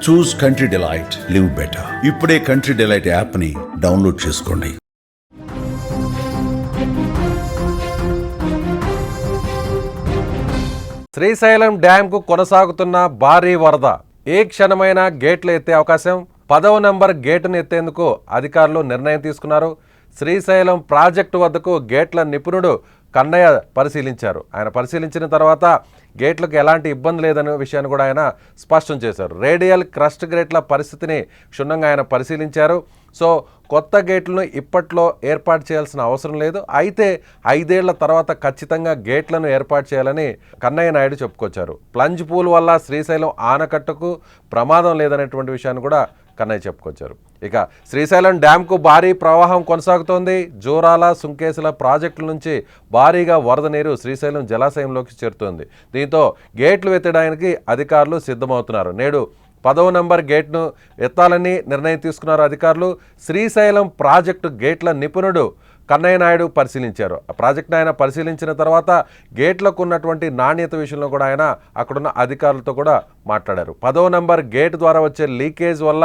చూస్ country delight, live better. ఇప్పుడే country delight app ని download చేసుకోండి. శ్రీశైలం డ్యాంకు కొనసాగుతున్న భారీ వరద. ఏ క్షణమైనా గేట్లు ఎత్తే అవకాశం. 10వ నెంబర్ గేటును ఎత్తేందుకు అధికారులు నిర్ణయం తీసుకున్నారు. శ్రీశైలం ప్రాజెక్టు వద్దకు గేట్ల నిపుణుడు కన్నయ్య పరిశీలించారు. ఆయన పరిశీలించిన తర్వాత గేట్లకు ఎలాంటి ఇబ్బంది లేదనే విషయాన్ని కూడా ఆయన స్పష్టం చేశారు. రేడియల్ క్రస్ట్ గేట్ల పరిస్థితిని క్షుణ్ణంగా ఆయన పరిశీలించారు. సో కొత్త గేట్లను ఇప్పట్లో ఏర్పాటు చేయాల్సిన అవసరం లేదు, అయితే 5 ఏళ్ల తర్వాత ఖచ్చితంగా గేట్లను ఏర్పాటు చేయాలని కన్నయ్య నాయుడు చెప్పుకొచ్చారు. ప్లంజ్ పూల్ వల్ల శ్రీశైలం ఆనకట్టకు ప్రమాదం లేదనేటువంటి విషయాన్ని కూడా కన్నయ్య చెప్పుకొచ్చారు. ఇక శ్రీశైలం డ్యాంకు భారీ ప్రవాహం కొనసాగుతోంది. జోరాల, సుంకేసుల ప్రాజెక్టుల నుంచి భారీగా వరద నీరు శ్రీశైలం జలాశయంలోకి చేరుతోంది. దీంతో గేట్లు ఎత్తడానికి అధికారులు సిద్ధమవుతున్నారు. నేడు 10వ నెంబర్ గేట్ను ఎత్తాలని నిర్ణయం తీసుకున్నారు అధికారులు. శ్రీశైలం ప్రాజెక్టు గేట్ల నిపుణుడు కన్నయ్య నాయుడు పరిశీలించారు. ఆ ప్రాజెక్ట్ను ఆయన పరిశీలించిన తర్వాత గేట్లకు ఉన్నటువంటి నాణ్యత విషయంలో కూడా ఆయన అక్కడున్న అధికారులతో కూడా మాట్లాడారు. 10వ నెంబర్ గేట్ ద్వారా వచ్చే లీకేజ్ వల్ల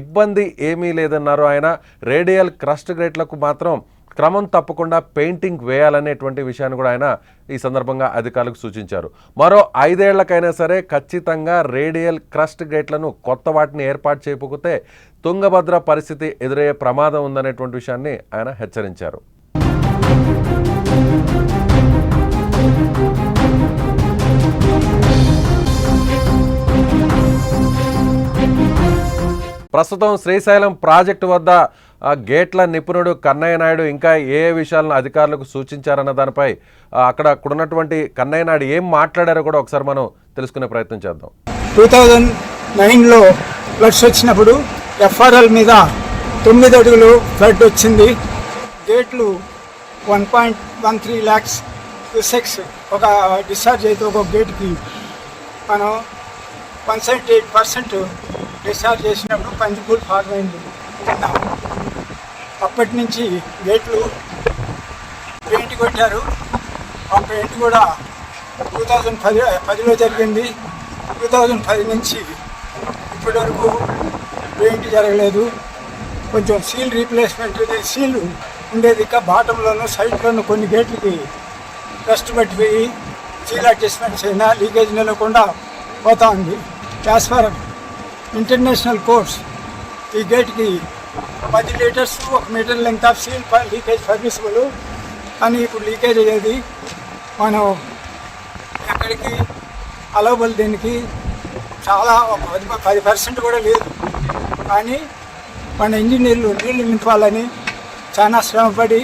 ఇబ్బంది ఏమీ లేదన్నారు ఆయన. రేడియల్ క్రస్ట్ గేట్లకు మాత్రం క్రమం తప్పకుండా పెయింటింగ్ వేయాలనేటువంటి విషయాన్ని కూడా ఆయన ఈ సందర్భంగా అధికారులకు సూచించారు. మరో 5 ఏళ్లకైనా సరే ఖచ్చితంగా రేడియల్ క్రస్ట్ గేట్లను కొత్త వాటిని ఏర్పాటు చేయకపోతే తుంగభద్ర పరిస్థితి ఎదురయ్యే ప్రమాదం ఉందనేటువంటి విషయాన్ని ఆయన హెచ్చరించారు. ప్రస్తుతం శ్రీశైలం ప్రాజెక్టు వద్ద గేట్ల నిపుణుడు కన్నయ్య నాయుడు ఇంకా ఏ విషయాలను అధికారులకు సూచించారన్న దానిపై అక్కడున్నటువంటి కన్నయ్య నాయుడు ఏం మాట్లాడారో కూడా ఒకసారి మనం తెలుసుకునే ప్రయత్నం చేద్దాం. 2009లో ఫ్లడ్స్ వచ్చినప్పుడు ఎఫ్ఆర్ఎల్ మీద 9 అడుగులు ఫ్లడ్ వచ్చింది. గేట్లు 1.13 lakhs క్యూసెక్స్ ఒక డిశ్చార్జ్ అయితే ఒక గేట్కి మనం 178% డిశ్చార్జ్ చేసినప్పుడు పంజిపూల్ ఫార్మ్ అయింది. అప్పటి నుంచి గేట్లు పెయింట్ కొట్టారు. ఆ పెయింట్ కూడా 2010లో జరిగింది. 2010 నుంచి ఇప్పటి వరకు పెయింట్ జరగలేదు. కొంచెం సీల్ రీప్లేస్మెంట్ సీల్ ఉండేది ఇంకా బాటంలోనూ సైడ్లోనూ కొన్ని గేట్లకి డస్ట్ పట్టిపోయి సీల్ అడ్జస్ట్మెంట్స్ అయినా లీకేజ్ నిలవకుండా పోతా ఉంది. యాజ్ ఫర్ ఇంటర్నేషనల్ కోర్స్ ఈ గేట్కి 10 litres 1 metre length of seal leakage permissible. కానీ ఇప్పుడు లీకేజ్ అయ్యేది మనం ఎక్కడికి అలవబుల్ దీనికి చాలా 10% కూడా లేదు. కానీ మన ఇంజనీర్లు నీళ్లు నింపాలని చాలా శ్రమపడి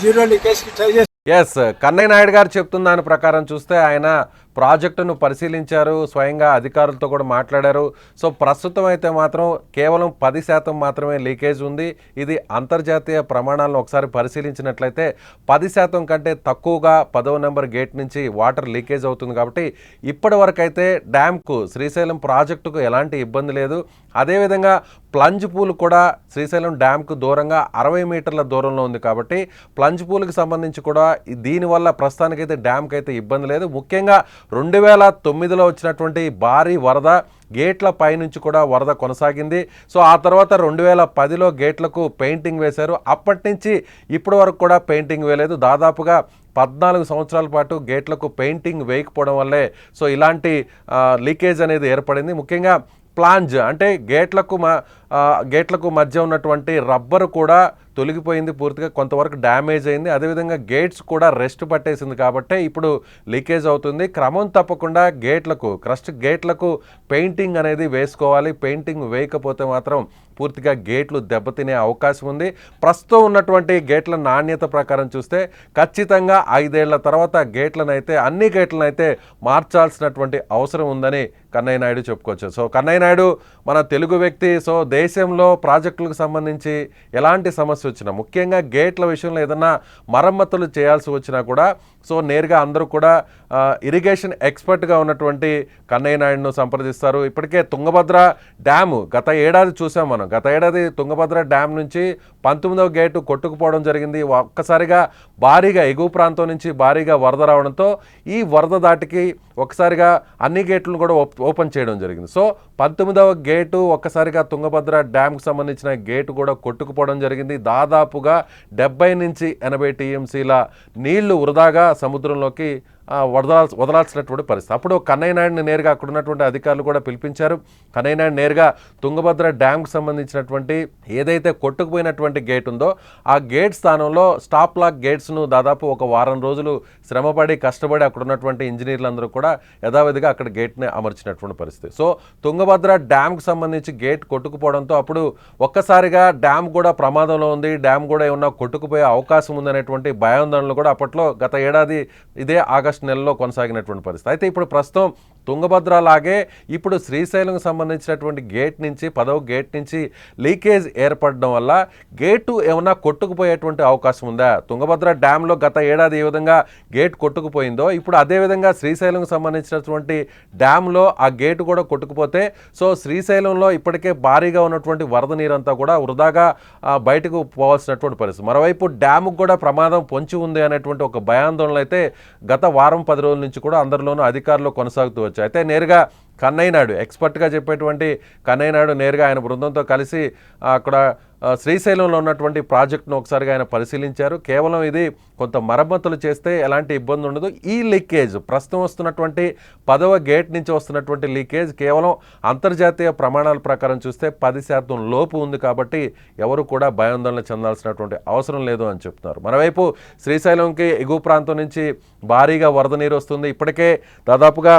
జీరో లీకేజ్కి ట్రై చేస్తారు. ఎస్, కన్నయ్య నాయుడు గారు చెప్తున్న దాని ప్రకారం చూస్తే ఆయన ప్రాజెక్టును పరిశీలించారు, స్వయంగా అధికారులతో కూడా మాట్లాడారు. సో ప్రస్తుతం అయితే మాత్రం కేవలం 10% మాత్రమే లీకేజ్ ఉంది. ఇది అంతర్జాతీయ ప్రమాణాలను ఒకసారి పరిశీలించినట్లయితే 10% కంటే తక్కువగా 10వ నెంబర్ గేట్ నుంచి వాటర్ లీకేజ్ అవుతుంది. కాబట్టి ఇప్పటి వరకు అయితే డ్యామ్కు శ్రీశైలం ప్రాజెక్టుకు ఎలాంటి ఇబ్బంది లేదు. అదేవిధంగా ప్లంజ్ పూల్ కూడా శ్రీశైలం డ్యామ్కు దూరంగా 60 మీటర్ల దూరంలో ఉంది. కాబట్టి ప్లంజ్ పూల్కి సంబంధించి కూడా దీనివల్ల ప్రస్తుతానికైతే డ్యామ్కి అయితే ఇబ్బంది లేదు. ముఖ్యంగా 2009లో వచ్చినటువంటి భారీ వరద గేట్ల పైనుంచి కూడా వరద కొనసాగింది. సో ఆ తర్వాత 2010లో గేట్లకు పెయింటింగ్ వేశారు. అప్పటి నుంచి ఇప్పటి వరకు కూడా పెయింటింగ్ వేయలేదు. దాదాపుగా 14 సంవత్సరాల పాటు గేట్లకు పెయింటింగ్ వేయకపోవడం వల్లే సో ఇలాంటి లీకేజ్ అనేది ఏర్పడింది. ముఖ్యంగా ప్లాంజ్ అంటే గేట్లకు మధ్య ఉన్నటువంటి రబ్బరు కూడా తొలగిపోయింది, పూర్తిగా కొంతవరకు డ్యామేజ్ అయింది. అదేవిధంగా గేట్స్ కూడా రెస్ట్ పట్టేసింది కాబట్టి ఇప్పుడు లీకేజ్ అవుతుంది. క్రమం తప్పకుండా క్రస్ట్ గేట్లకు పెయింటింగ్ అనేది వేసుకోవాలి. పెయింటింగ్ వేయకపోతే మాత్రం పూర్తిగా గేట్లు దెబ్బతినే అవకాశం ఉంది. ప్రస్తుతం ఉన్నటువంటి గేట్ల నాణ్యత ప్రకారం చూస్తే ఖచ్చితంగా 5 ఏళ్ల తర్వాత అన్ని గేట్లను అయితే మార్చాల్సినటువంటి అవసరం ఉందని కన్నయ్య నాయుడు చెప్పుకోవచ్చు. సో కన్నయ్య నాయుడు మన తెలుగు వ్యక్తి, సో దేశంలో ప్రాజెక్టులకు సంబంధించి ఎలాంటి సమస్య వచ్చినా, ముఖ్యంగా గేట్ల విషయంలో ఏదన్నా మరమ్మతులు చేయాల్సి వచ్చినా కూడా సో నేరుగా అందరూ కూడా ఇరిగేషన్ ఎక్స్పర్ట్గా ఉన్నటువంటి కన్నయ్య నాయుడును సంప్రదిస్తారు. ఇప్పటికే తుంగభద్ర డ్యాము గత ఏడాది చూసాం మనం. గత ఏడాది తుంగభద్ర డ్యామ్ నుంచి 19వ గేటు కొట్టుకుపోవడం జరిగింది. ఒక్కసారిగా భారీగా ఎగువ ప్రాంతం నుంచి భారీగా వరద రావడంతో ఈ వరద దాటికి ఒకసారిగా అన్ని గేట్లను కూడా ఓపెన్ చేయడం జరిగింది. సో 19వ గేటు ఒక్కసారిగా తుంగభద్ర డ్యామ్కి సంబంధించిన గేటు కూడా కొట్టుకుపోవడం జరిగింది. దాదాపుగా 70 నుంచి 80 టీఎంసీల నీళ్లు వృధాగా సముద్రంలోకి వదలాల్సినటువంటి పరిస్థితి. అప్పుడు కన్నయ్య నాయుడిని నేరుగా అక్కడ ఉన్నటువంటి అధికారులు కూడా పిలిపించారు. కన్నయ్య నాయుడు నేరుగా తుంగభద్ర డ్యామ్కి సంబంధించినటువంటి ఏదైతే కొట్టుకుపోయినటువంటి గేట్ ఉందో ఆ గేట్ స్థానంలో స్టాప్ లాక్ గేట్స్ను దాదాపు ఒక వారం రోజులు శ్రమపడి కష్టపడి అక్కడ ఉన్నటువంటి ఇంజనీర్లందరూ కూడా యథావిధిగా అక్కడ గేట్ని అమర్చినటువంటి పరిస్థితి. సో తుంగభద్ర డ్యామ్కి సంబంధించి గేట్ కొట్టుకుపోవడంతో అప్పుడు ఒక్కసారిగా డ్యామ్ కూడా ప్రమాదంలో ఉంది, డ్యామ్ కూడా ఏమన్నా కొట్టుకుపోయే అవకాశం ఉందనేటువంటి భయాందోళనలు కూడా అప్పట్లో గత ఏడాది ఇదే ఆగస్టు నెలలో కొనసాగినటువంటి పరిస్థితి. అయితే ఇప్పుడు ప్రస్తుతం తుంగభద్ర లాగే ఇప్పుడు శ్రీశైలంకు సంబంధించినటువంటి గేట్ నుంచి 10వ గేట్ నుంచి లీకేజ్ ఏర్పడడం వల్ల గేటు ఏమన్నా కొట్టుకుపోయేటువంటి అవకాశం ఉందా? తుంగభద్ర డ్యాంలో గత ఏడాది ఏ విధంగా గేట్ కొట్టుకుపోయిందో ఇప్పుడు అదేవిధంగా శ్రీశైలంకు సంబంధించినటువంటి డ్యాంలో ఆ గేటు కూడా కొట్టుకుపోతే సో శ్రీశైలంలో ఇప్పటికే భారీగా ఉన్నటువంటి వరద నీరంతా కూడా వృధాగా బయటకు పోవాల్సినటువంటి పరిస్థితి. మరోవైపు డ్యాముకు కూడా ప్రమాదం పొంచి ఉంది అనేటువంటి ఒక భయాందోళన అయితే గత వారం 10 రోజుల నుంచి కూడా అందరిలోనూ అధికారులు కొనసాగుతూ వచ్చాయి. అయితే నేరుగా కన్నయ్య నాయుడు ఎక్స్పర్ట్గా చెప్పేటువంటి కన్నయ్య నాయుడు నేరుగా ఆయన బృందంతో కలిసి అక్కడ శ్రీశైలంలో ఉన్నటువంటి ప్రాజెక్టును ఒకసారిగా ఆయన పరిశీలించారు. కేవలం ఇది కొంత మరమ్మతులు చేస్తే ఎలాంటి ఇబ్బంది ఉండదు. ఈ లీకేజ్ ప్రస్తుతం వస్తున్నటువంటి 10వ గేట్ నుంచి వస్తున్నటువంటి లీకేజ్ కేవలం అంతర్జాతీయ ప్రమాణాల ప్రకారం చూస్తే 10% లోపు ఉంది కాబట్టి ఎవరు కూడా భయాందోళన చెందాల్సినటువంటి అవసరం లేదు అని చెప్తున్నారు. మరోవైపు శ్రీశైలంకి ఎగువ ప్రాంతం నుంచి భారీగా వరద నీరు వస్తుంది. ఇప్పటికే దాదాపుగా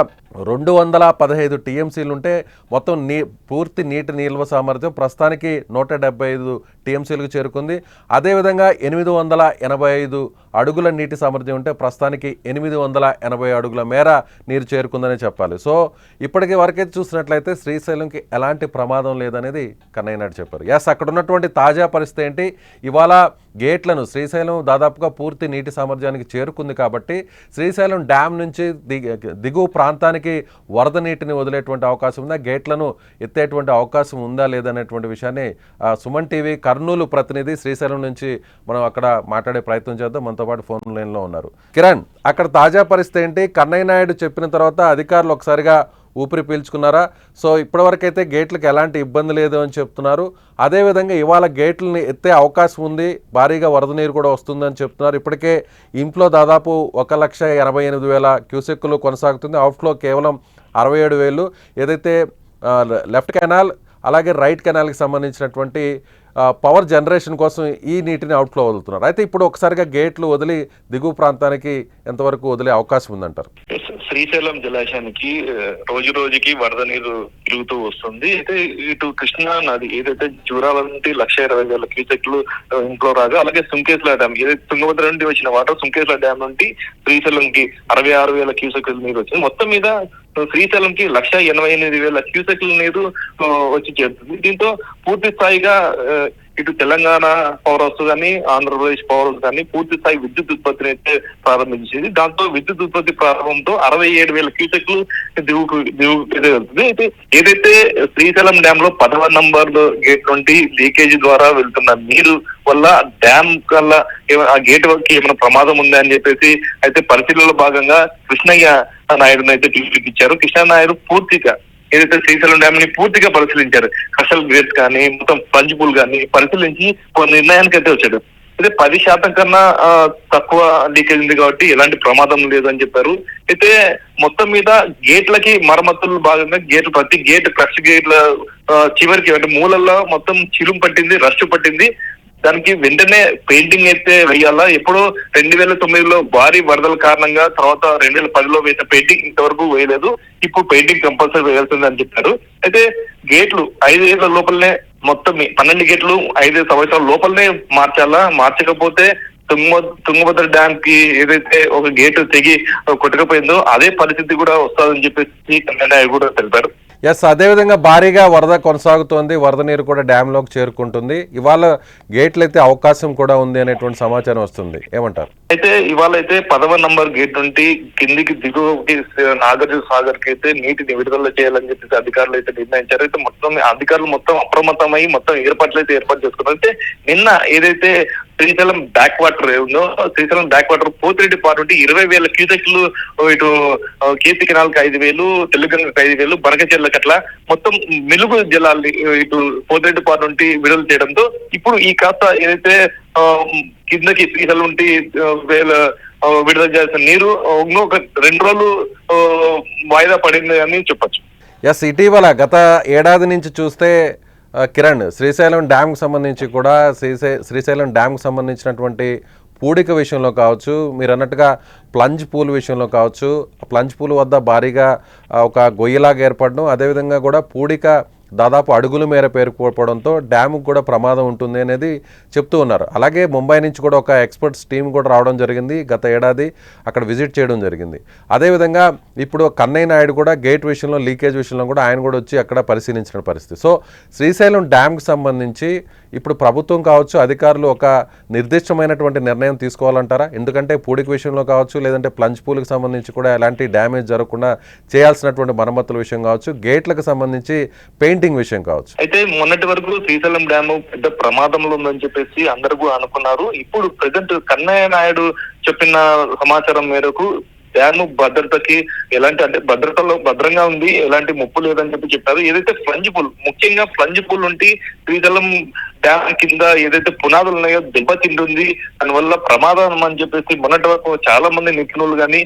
215 టీఎంసీలు ఉంటే మొత్తం పూర్తి నీటి నిల్వ సామర్థ్యం ప్రస్తుతానికి 175 టీఎంసీలకు చేరుకుంది. అదేవిధంగా 885 అడుగుల నీటి సామర్థ్యం ఉంటే ప్రస్తుతానికి 880 అడుగుల మేర నీరు చేరుకుందని చెప్పాలి. సో ఇప్పటికీ వరకైతే చూసినట్లయితే శ్రీశైలంకి ఎలాంటి ప్రమాదం లేదనేది కన్నయ్య నాయుడు చెప్పారు. ఎస్, అక్కడ ఉన్నటువంటి తాజా పరిస్థితి ఏంటి? ఇవాళ గేట్లను శ్రీశైలం దాదాపుగా పూర్తి నీటి సామర్థ్యానికి చేరుకుంది కాబట్టి శ్రీశైలం డ్యామ్ నుంచి దిగువ ప్రాంతానికి వరద నీటిని వదిలేటువంటి అవకాశం ఉందా, గేట్లను ఎత్తేటువంటి అవకాశం ఉందా లేదనేటువంటి విషయాన్ని సుమన్ టీవీ కర్నూలు ప్రతినిధి శ్రీశైలం నుంచి మనం అక్కడ మాట్లాడే ప్రయత్నం చేద్దాం. మనతో పాటు ఫోన్ లైన్లో ఉన్నారు కిరణ్. అక్కడ తాజా పరిస్థితి ఏంటి? కన్నయ్య నాయుడు చెప్పిన తర్వాత అధికారులు ఒకసారిగా ఊపిరి పీల్చుకున్నారా? సో ఇప్పటివరకైతే గేట్లకు ఎలాంటి ఇబ్బంది లేదు అని చెప్తున్నారు. అదేవిధంగా ఇవాళ గేట్లని ఎత్తే అవకాశం ఉంది, భారీగా వరద నీరు కూడా వస్తుందని చెప్తున్నారు. ఇప్పటికే ఇన్ఫ్లో దాదాపు 1,88,000 క్యూసెక్కులు కొనసాగుతుంది. అవుట్ఫ్లో కేవలం 67,000. ఏదైతే లెఫ్ట్ కెనాల్ అలాగే రైట్ కెనాల్కి సంబంధించినటువంటి పవర్ జనరేషన్ కోసం ఈ నీటిని అవుట్ఫ్లో వదులుతున్నారు. అయితే ఇప్పుడు ఒకసారిగా గేట్లు వదిలి దిగువ ప్రాంతానికి ఎంతవరకు వదిలే అవకాశం ఉందంటారు? శ్రీశైలం జలాశయానికి రోజు రోజుకి వరద నీరు పెరుగుతూ వస్తుంది. అయితే ఇటు కృష్ణా నది ఏదైతే జూరాల నుండి 1,20,000 క్యూసెక్లు ఇంట్లో రాగా, అలాగే సుంకేశ్ల డ్యామ్ ఏదైతే తుంగభద్ర నుండి వచ్చిన వాటర్ సుంకేశ్ల డ్యామ్ నుండి శ్రీశైలంకి 66,000 క్యూసెక్ల నీరు వచ్చింది. మొత్తం మీద శ్రీశైలంకి 1,88,000 క్యూసెక్ల నీరు వచ్చి చేరుతుంది. దీంతో పూర్తి స్థాయిగా ఇటు తెలంగాణ పవర్ హౌస్ కానీ ఆంధ్రప్రదేశ్ పవర్ హౌస్ కానీ పూర్తి స్థాయి విద్యుత్ ఉత్పత్తిని అయితే ప్రారంభించింది. దాంతో విద్యుత్ ఉత్పత్తి ప్రారంభంతో 67,000 క్యూసెక్లు దిగుకు వెళ్తుంది. అయితే ఏదైతే శ్రీశైలం డ్యామ్ లో 10వ నంబర్ గేట్ నుండి లీకేజీ ద్వారా వెళ్తున్న నీరు వల్ల డ్యామ్ వల్ల ఆ గేట్ వరకు ఏమైనా ప్రమాదం ఉందా అని చెప్పేసి అయితే పరిశీలనలో భాగంగా కృష్ణయ్య నాయుడుని అయితే పిలిపించారు. కృష్ణ నాయుడు పూర్తిగా ఏదైతే శ్రీశైలం డ్యామ్ ని పూర్తిగా పరిశీలించారు. కషల్ గ్రేడ్స్ కానీ మొత్తం పంచిపూల్ కానీ పరిశీలించి ఒక నిర్ణయానికి అయితే వచ్చాడు. అయితే 10% కన్నా తక్కువ లీకేజ్ ఉంది కాబట్టి ఎలాంటి ప్రమాదం లేదని చెప్పారు. అయితే మొత్తం మీద గేట్లకి మరమ్మతులు భాగంగా ప్రతి గేట్ క్రష్ గేట్ల చివరికి అంటే మూలల్లో మొత్తం చిలుం పట్టింది, రస్ట్ పట్టింది. దానికి వెంటనే పెయింటింగ్ అయితే వేయాలా. ఎప్పుడో 2009లో భారీ వరదల కారణంగా తర్వాత 2010లో వేసిన పెయింటింగ్ ఇంతవరకు వేయలేదు. ఇప్పుడు పెయింటింగ్ కంపల్సరీ వేయాల్సింది అని చెప్పారు. అయితే గేట్లు 5 ఏళ్ల లోపలనే మొత్తం 12 గేట్లు 5 సంవత్సరాల లోపలనే మార్చాలా. మార్చకపోతే తుంగభద్ర డ్యామ్ కి ఏదైతే ఒక గేటు తెగి కొట్టుకపోయిందో అదే పరిస్థితి కూడా వస్తుందని చెప్పేసి కన్నయ్య కూడా తెలిపారు. ఎస్, అదేవిధంగా భారీగా వరద కొనసాగుతోంది. వరద నీరు కూడా డ్యాంలోకి చేరుకుంటుంది. ఇవాళ గేట్లు అయితే అవకాశం కూడా ఉంది అనేటువంటి సమాచారం వస్తుంది. ఏమంటారు? అయితే ఇవాళ అయితే 10వ నంబర్ గేట్ నుండి కిందికి దిగువకి నాగార్జున సాగర్ కి అయితే నీటిని విడుదల చేయాలని చెప్పేసి అధికారులు అయితే నిర్ణయించారు. అయితే మొత్తం అధికారులు మొత్తం అప్రమత్తమై మొత్తం ఏర్పాట్లు అయితే ఏర్పాటు చేసుకున్నారు. అయితే నిన్న ఏదైతే శ్రీశైలం బ్యాక్ వాటర్ ఉందో, శ్రీశైలం బ్యాక్ వాటర్ పోతిరెడ్డి పాటు నుండి 20,000 క్యూసెక్లు ఇటు కేసీ కెనాల్కి 5,000, తెలుగంగకి 5,000, బనకచెర్లకు అట్లా మొత్తం మెలుగు జలాల్ని ఇటు పోతిరెడ్డి పాటు నుండి విడుదల చేయడంతో ఇప్పుడు ఈ కాస్త ఏదైతే కిందకి శ్రీశైలం నుండి విడుదల చేయాల్సిన నీరు ఒక 2 రోజులు వాయిదా పడింది అని చెప్పొచ్చు. ఎస్, ఇటీవల గత ఏడాది నుంచి చూస్తే కిరణ్, శ్రీశైలం డ్యామ్కి సంబంధించి కూడా శ్రీశైలం డ్యామ్కి సంబంధించినటువంటి పూడిక విషయంలో కావచ్చు, మీరు అన్నట్టుగా ప్లంజ్ పూల్ విషయంలో కావచ్చు, ప్లంజ్ పూల్ వద్ద భారీగా ఒక గొయ్యిలాగా ఏర్పడడం, అదేవిధంగా కూడా పూడిక దాదాపు అడుగుల మేర పేరుకోవడంతో డ్యాముకు కూడా ప్రమాదం ఉంటుంది అనేది చెప్తూ ఉన్నారు. అలాగే ముంబై నుంచి కూడా ఒక ఎక్స్పర్ట్స్ టీం కూడా రావడం జరిగింది. గత ఏడాది అక్కడ విజిట్ చేయడం జరిగింది. అదేవిధంగా ఇప్పుడు కన్నయ్య నాయుడు కూడా గేట్ విషయంలో, లీకేజ్ విషయంలో కూడా ఆయన కూడా వచ్చి అక్కడ పరిశీలించిన పరిస్థితి. సో శ్రీశైలం డ్యామ్కి సంబంధించి ఇప్పుడు ప్రభుత్వం కావచ్చు, అధికారులు ఒక నిర్దిష్టమైనటువంటి నిర్ణయం తీసుకోవాలంటారా? ఎందుకంటే పూడిక విషయంలో కావచ్చు, లేదంటే ప్లంజ్ పూల్కి సంబంధించి కూడా ఎలాంటి డ్యామేజ్ జరగకుండా చేయాల్సినటువంటి మరమ్మతుల విషయం కావచ్చు, గేట్లకు సంబంధించి పెయింటింగ్ విషయం కావచ్చు. అయితే మొన్నటి వరకు శ్రీశైలం డ్యామ్ పెద్ద ప్రమాదంలో ఉందని చెప్పేసి అందరూ అనుకున్నారు. ఇప్పుడు ప్రెసెంట్ కన్నయ్య నాయుడు చెప్పిన సమాచారం మేరకు డ్యామ్ భద్రతకి ఎలాంటి, అంటే భద్రంగా ఉంది, ఎలాంటి ముప్పు లేదని చెప్పారు. ఏదైతే ఫ్లంజ్ పూల్, ముఖ్యంగా ఫ్లంజ్ పూల్ నుండి శ్రీశైలం డ్యామ్ కింద ఏదైతే పునాదులు ఉన్నాయో దెబ్బతింటుంది, దానివల్ల ప్రమాదం అని చెప్పేసి మొన్నటి వరకు చాలా మంది నిపుణులు కానీ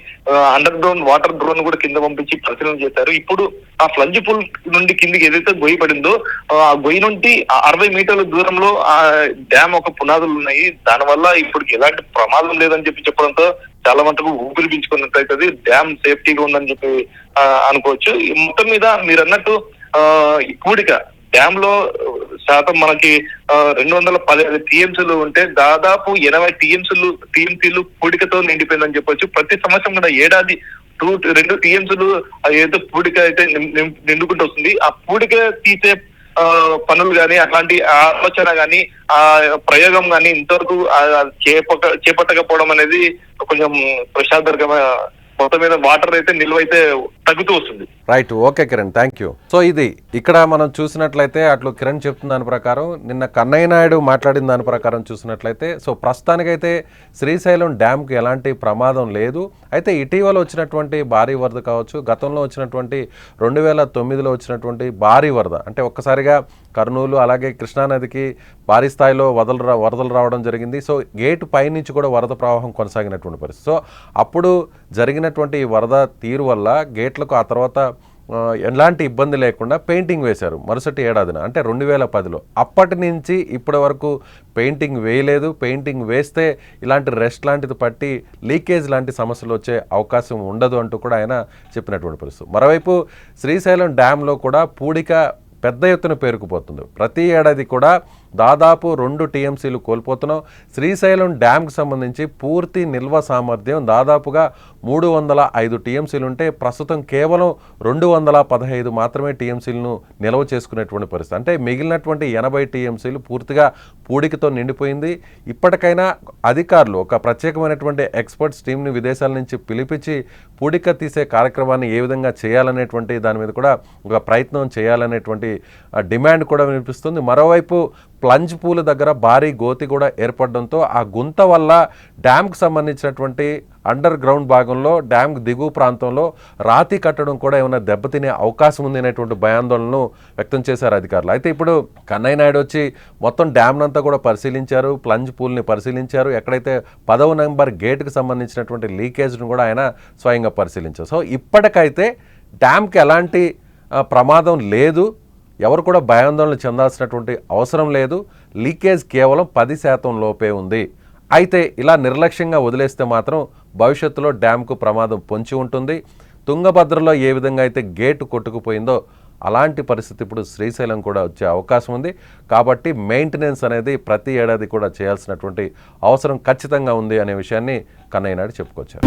అండర్ గ్రౌండ్ వాటర్ డ్రోన్ కూడా కింద పంపించి పరిశీలన చేశారు. ఇప్పుడు ఆ ఫ్లంజ్ పూల్ నుండి కిందికి ఏదైతే గొయ్యి పడిందో ఆ గొయ్యి నుండి 60 మీటర్ల దూరంలో ఆ డ్యామ్ ఒక పునాదులు ఉన్నాయి. దానివల్ల ఇప్పుడు ఎలాంటి ప్రమాదం లేదని చెప్పడంతో చాలా మటుకు ఊపిరి పీల్చుకున్నట్లయితే డ్యామ్ సేఫ్టీగా ఉందని చెప్పి అనుకోవచ్చు. మొత్తం మీద మీరు అన్నట్టు ఈ పూడిక డ్యామ్ లో శాతం మనకి 215 టీఎంసీలు ఉంటే దాదాపు 80 టీఎంసీలు పూడికతో నిండిపోయిందని చెప్పొచ్చు. ప్రతి సంవత్సరం కూడా ఏడాది 2 టీఎంసీలు ఏదో పూడిక అయితే నిండుకుంటూ వస్తుంది. ఆ పూడిక తీసే పనులు కానీ, అట్లాంటి ఆలోచన కానీ, ఆ ప్రయోగం కానీ ఇంతవరకు చేపట్టకపోవడం అనేది కొంచెం ప్రశాంతకరమైన, మొత్తం మీద వాటర్ అయితే నిల్వ అయితే తగ్గుతూ వస్తుంది. Right, okay Kiran, thank you. So ఇది ఇక్కడ మనం చూసినట్లయితే అట్లు కిరణ్ చెప్తున్న దాని ప్రకారం, నిన్న కన్నయ్య నాయుడు మాట్లాడిన దాని ప్రకారం చూసినట్లయితే, సో ప్రస్తుతానికైతే శ్రీశైలం డ్యామ్కి ఎలాంటి ప్రమాదం లేదు. అయితే ఇటీవల వచ్చినటువంటి భారీ వరద కావచ్చు, గతంలో వచ్చినటువంటి 2009లో వచ్చినటువంటి భారీ వరద, అంటే ఒక్కసారిగా కర్నూలు అలాగే కృష్ణానదికి భారీ స్థాయిలో వరదలు రావడం జరిగింది. సో గేటు పైనుంచి కూడా వరద ప్రవాహం కొనసాగినటువంటి పరిస్థితి. సో అప్పుడు జరిగినటువంటి ఈ వరద తీరు వల్ల గేట్లకు ఆ తర్వాత ఎలాంటి ఇబ్బంది లేకుండా పెయింటింగ్ వేశారు మరుసటి ఏడాదిన, అంటే 2010లో. అప్పటి నుంచి ఇప్పటి వరకు పెయింటింగ్ వేయలేదు. పెయింటింగ్ వేస్తే ఇలాంటి రెస్ట్ లాంటిది పట్టి లీకేజ్ లాంటి సమస్యలు వచ్చే అవకాశం ఉండదు అంటూ కూడా ఆయన చెప్పినటువంటి పరిస్థితి. మరోవైపు శ్రీశైలం డ్యాంలో కూడా పూడిక పెద్ద ఎత్తున పేరుకుపోతుంది. ప్రతి ఏడాది కూడా దాదాపు 2 టీఎంసీలు కోల్పోతున్నాం. శ్రీశైలం డ్యామ్కి సంబంధించి పూర్తి నిల్వ సామర్థ్యం దాదాపుగా 305 టీఎంసీలు ఉంటే ప్రస్తుతం కేవలం 215 మాత్రమే టీఎంసీలను నిల్వ చేసుకునేటువంటి పరిస్థితి. అంటే మిగిలినటువంటి 80 టీఎంసీలు పూర్తిగా పూడికతో నిండిపోయింది. ఇప్పటికైనా అధికారులు ఒక ప్రత్యేకమైనటువంటి ఎక్స్పర్ట్స్ టీంని విదేశాల నుంచి పిలిపించి పూడిక తీసే కార్యక్రమాన్ని ఏ విధంగా చేయాలనేటువంటి దాని మీద కూడా ఒక ప్రయత్నం చేయాలనేటువంటి డిమాండ్ కూడా వినిపిస్తుంది. మరోవైపు ప్లంజ్ పూల్ దగ్గర భారీ గోతి కూడా ఏర్పడడంతో ఆ గుంత వల్ల డ్యామ్కి సంబంధించినటువంటి అండర్ గ్రౌండ్ భాగంలో, డ్యామ్ దిగువ ప్రాంతంలో రాతి కట్టడం కూడా ఏమైనా దెబ్బతినే అవకాశం ఉంది అనేటువంటి భయాందోళనను వ్యక్తం చేశారు అధికారులు. అయితే ఇప్పుడు కన్నయ్య నాయుడు వచ్చి మొత్తం డ్యామ్నంతా కూడా పరిశీలించారు, ప్లంజ్ పూల్ని పరిశీలించారు, ఎక్కడైతే 10వ నంబర్ గేట్కి సంబంధించినటువంటి లీకేజ్ను కూడా ఆయన స్వయంగా పరిశీలించారు. సో ఇప్పటికైతే డ్యామ్కి ఎలాంటి ప్రమాదం లేదు, ఎవరు కూడా భయాందోళన చెందాల్సినటువంటి అవసరం లేదు. లీకేజ్ కేవలం 10% లోపే ఉంది. అయితే ఇలా నిర్లక్ష్యంగా వదిలేస్తే మాత్రం భవిష్యత్తులో డ్యామ్కు ప్రమాదం పొంచి ఉంటుంది. తుంగభద్రలో ఏ విధంగా అయితే గేటు కొట్టుకుపోయిందో అలాంటి పరిస్థితి ఇప్పుడు శ్రీశైలం కూడా వచ్చే అవకాశం ఉంది. కాబట్టి మెయింటెనెన్స్ అనేది ప్రతి ఏడాది కూడా చేయాల్సినటువంటి అవసరం ఖచ్చితంగా ఉంది అనే విషయాన్ని కన్నయ్య నాయుడు చెప్పుకొచ్చారు.